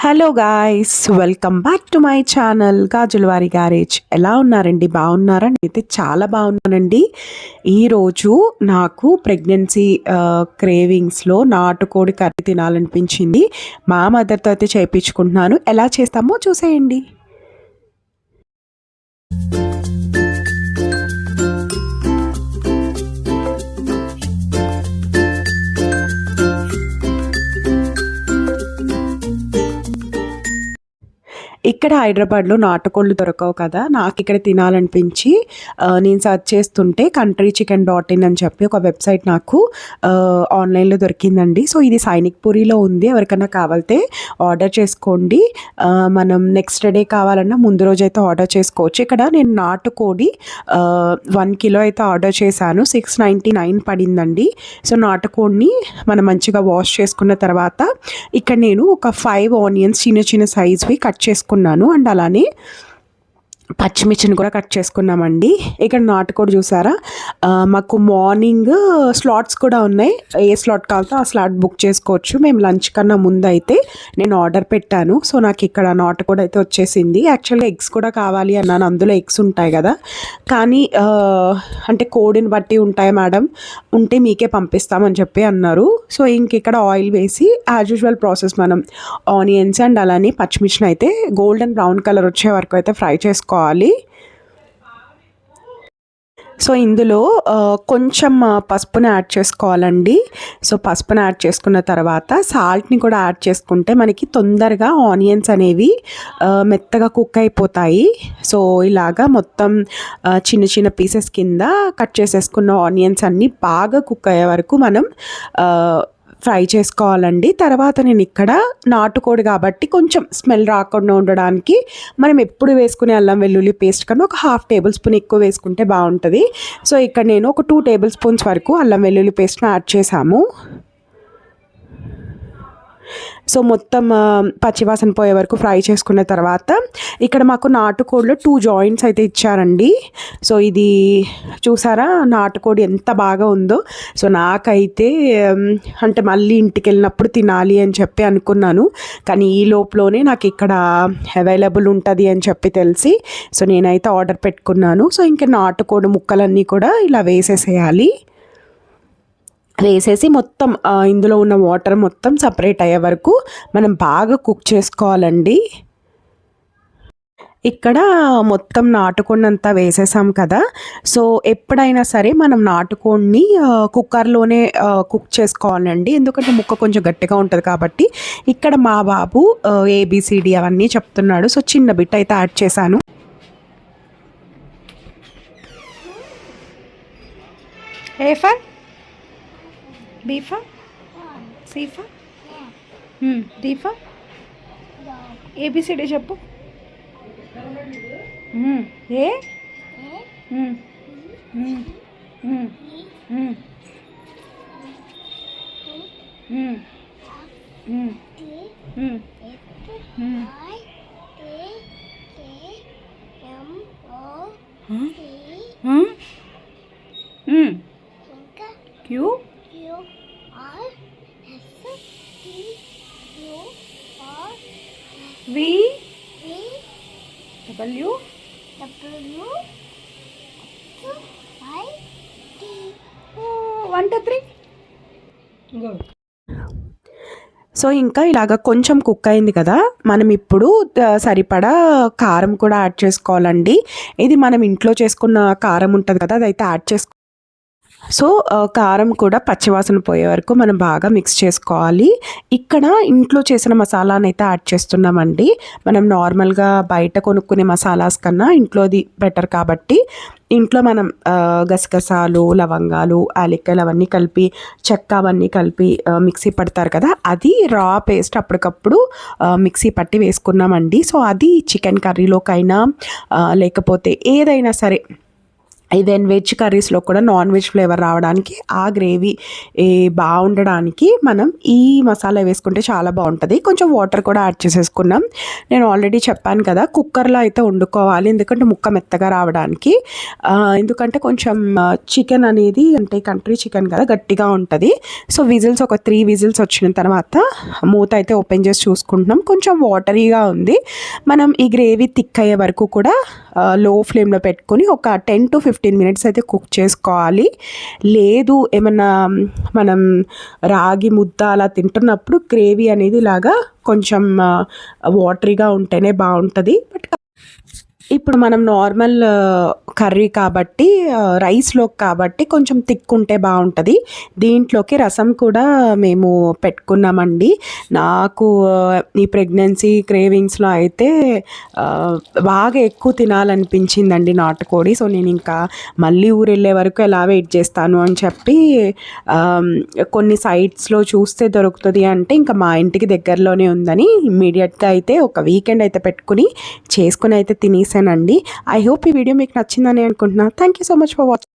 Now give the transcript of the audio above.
Hello guys, welcome back to my channel Gajulavari garage. ఎలా ఉన్నారండి? బాగున్నారా? నేనైతే చాలా బాగున్నానండి. ఈరోజు నాకు ప్రెగ్నెన్సీ క్రేవింగ్స్లో నాటుకోడి కర్రీ తినాలనిపించింది. మా మదర్తో అయితే చేయించుకుంటున్నాను. ఎలా చేస్తామో చూసేయండి. ఇక్కడ హైదరాబాద్లో నాటుకోళ్ళు దొరకవు కదా, నాకు ఇక్కడ తినాలనిపించి నేను సర్చ్ చేస్తుంటే countrychicken.in అని చెప్పి ఒక వెబ్సైట్ నాకు ఆన్లైన్లో దొరికిందండి. సో ఇది సైనిక్ పూరిలో ఉంది. ఎవరికైనా కావాలితే ఆర్డర్ చేసుకోండి. మనం నెక్స్ట్ డే కావాలన్నా ముందు రోజు అయితే ఆర్డర్ చేసుకోవచ్చు. ఇక్కడ నేను నాటుకోడి 1 కిలో అయితే ఆర్డర్ చేశాను. 699 పడిందండి. సో నాటుకోడిని మనం మంచిగా వాష్ చేసుకున్న తర్వాత ఇక్కడ నేను ఒక 5 ఆనియన్స్ చిన్న చిన్న సైజ్వి కట్ చేసుకున్నాను. అండ్ అలానే పచ్చిమిర్చిని కూడా కట్ చేసుకున్నామండి. ఇక్కడ నాటుకోడి చూసారా, మాకు మార్నింగ్ స్లాట్స్ కూడా ఉన్నాయి. ఏ స్లాట్ కావాలో ఆ స్లాట్ బుక్ చేసుకోవచ్చు. మేము లంచ్ కన్నా ముందు అయితే నేను ఆర్డర్ పెట్టాను. సో నాకు ఇక్కడ నాటుకోడి అయితే వచ్చేసింది. యాక్చువల్గా ఎగ్స్ కూడా కావాలి అన్నాను, అందులో ఎగ్స్ ఉంటాయి కదా, కానీ అంటే కోడిని బట్టి ఉంటాయి మేడం, ఉంటే మీకే పంపిస్తామని చెప్పి అన్నారు. సో ఇంక ఇక్కడ ఆయిల్ వేసి యాజ్ యూజువల్ ప్రాసెస్ మనం ఆనియన్స్ అండ్ అలానే పచ్చిమిర్చిని అయితే గోల్డెన్ బ్రౌన్ కలర్ వచ్చే వరకు అయితే ఫ్రై చేసుకోవాలి. సో ఇందులో కొంచెం పసుపుని యాడ్ చేసుకోవాలండి. సో పసుపుని యాడ్ చేసుకున్న తర్వాత సాల్ట్ని కూడా యాడ్ చేసుకుంటే మనకి తొందరగా ఆనియన్స్ అనేవి మెత్తగా కుక్ అయిపోతాయి. సో ఇలాగా మొత్తం చిన్న చిన్న పీసెస్ కింద కట్ చేసేసుకున్న ఆనియన్స్ అన్నీ బాగా కుక్ అయ్యే వరకు మనం ఫ్రై చేసుకోవాలండి. తర్వాత నేను ఇక్కడ నాటుకోడి కాబట్టి కొంచెం స్మెల్ రాకుండా ఉండడానికి మనం ఎప్పుడు వేసుకునే అల్లం వెల్లుల్లి పేస్ట్ కన్నా ఒక 1/2 టేబుల్ స్పూన్ ఎక్కువ వేసుకుంటే బాగుంటుంది. సో ఇక్కడ నేను ఒక 2 టేబుల్ స్పూన్స్ వరకు అల్లం వెల్లుల్లి పేస్ట్ని యాడ్ చేసాము. సో మొత్తం పచ్చివాసన పోయే వరకు ఫ్రై చేసుకున్న తర్వాత ఇక్కడ మాకు నాటుకోడిలో 2 జాయింట్స్ అయితే ఇచ్చారండి. సో ఇది చూసారా నాటుకోడి ఎంత బాగా ఉందో. సో నాకైతే అంటే మళ్ళీ ఇంటికి వెళ్ళినప్పుడు తినాలి అని చెప్పి అనుకున్నాను, కానీ ఈ లోపలనే నాకు ఇక్కడ అవైలబుల్ ఉంటుంది అని చెప్పి తెలిసి సో నేనైతే ఆర్డర్ పెట్టుకున్నాను. సో ఇంకా నాటుకోడి ముక్కలన్నీ కూడా ఇలా వేసేసేయాలి. వేసేసి మొత్తం ఇందులో ఉన్న వాటర్ మొత్తం సపరేట్ అయ్యే వరకు మనం బాగా కుక్ చేసుకోవాలండి. ఇక్కడ మొత్తం నాటుకోడిని అంతా వేసేసాం కదా. సో ఎప్పుడైనా సరే మనం నాటుకోడిని కుక్కర్లోనే కుక్ చేసుకోవాలండి, ఎందుకంటే ముక్క కొంచెం గట్టిగా ఉంటుంది కాబట్టి. ఇక్కడ మా బాబు ABCD అవన్నీ చెప్తున్నాడు. సో చిన్న బిట్ అయితే యాడ్ చేశాను. A for B for C for D for ABCD చెప్పు. A Q V W 1 2 3 go. So ఇంకా ఇలాగ కొంచెం కుక్ అయింది కదా, మనం ఇప్పుడు సరిపడా కారం కూడా యాడ్ చేసుకోవాలండి. ఇది మనం ఇంట్లో చేసుకున్న కారం ఉంటుంది కదా, అదైతే యాడ్ చేసుకో. సో కారం కూడా పచ్చివాసన పోయే వరకు మనం బాగా మిక్స్ చేసుకోవాలి. ఇక్కడ ఇంట్లో చేసిన మసాలాని అయితే యాడ్ చేస్తున్నామండి. మనం నార్మల్గా బయట కొనుక్కునే మసాలాస్ కన్నా ఇంట్లోది బెటర్ కాబట్టి ఇంట్లో మనం గసగసాలు, లవంగాలు, యాలక్కాయలు అవన్నీ కలిపి, చెక్క అవన్నీ కలిపి మిక్సీ పడతారు కదా, అది రా పేస్ట్ అప్పటికప్పుడు మిక్సీ పట్టి వేసుకున్నామండి. సో అది చికెన్ కర్రీలోకైనా లేకపోతే ఏదైనా సరే ఈవెన్ వెజ్ కర్రీస్లో కూడా నాన్ వెజ్ ఫ్లేవర్ రావడానికి ఆ గ్రేవీ బాగుండడానికి మనం ఈ మసాలా వేసుకుంటే చాలా బాగుంటుంది. కొంచెం వాటర్ కూడా యాడ్ చేసేసుకున్నాం. నేను ఆల్రెడీ చెప్పాను కదా, కుక్కర్లో అయితే వండుకోవాలి, ఎందుకంటే ముక్క మెత్తగా రావడానికి. ఎందుకంటే కొంచెం చికెన్ అనేది అంటే కంట్రీ చికెన్ కదా, గట్టిగా ఉంటుంది. సో విజిల్స్ ఒక 3 విజిల్స్ వచ్చిన తర్వాత మూత అయితే ఓపెన్ చేసి చూసుకుంటున్నాం. కొంచెం వాటరీగా ఉంది. మనం ఈ గ్రేవీ థిక్ అయ్యే వరకు కూడా లో ఫ్లేమ్లో పెట్టుకొని ఒక 10 to 15 మినిట్స్ అయితే కుక్ చేసుకోవాలి. లేదు ఏమన్నా మనం రాగి ముద్ద అలా తింటున్నప్పుడు గ్రేవీ అనేది ఇలాగా కొంచెం వాటరీగా ఉంటేనే బాగుంటుంది. బట్ ఇప్పుడు మనం నార్మల్ కర్రీ కాబట్టి రైస్లో కాబట్టి కొంచెం థిక్ ఉంటే బాగుంటుంది. దీంట్లోకి రసం కూడా మేము పెట్టుకున్నామండి. నాకు ఈ ప్రెగ్నెన్సీ క్రేవింగ్స్లో అయితే బాగా ఎక్కువ తినాలనిపించిందండి నాటుకోడి. సో నేను ఇంకా మళ్ళీ ఊరు వెళ్ళే వరకు ఎలా వెయిట్ చేస్తాను అని చెప్పి కొన్ని సైట్స్లో చూస్తే దొరుకుతుంది అంటే ఇంకా మా ఇంటికి దగ్గరలోనే ఉందని ఇమ్మీడియట్గా అయితే ఒక వీకెండ్ అయితే పెట్టుకుని చేసుకుని అయితే తినేసానండి. ఐ హోప్ ఈ వీడియో మీకు నచ్చిందని అనుకుంటున్నాను. Thank you so much for watching.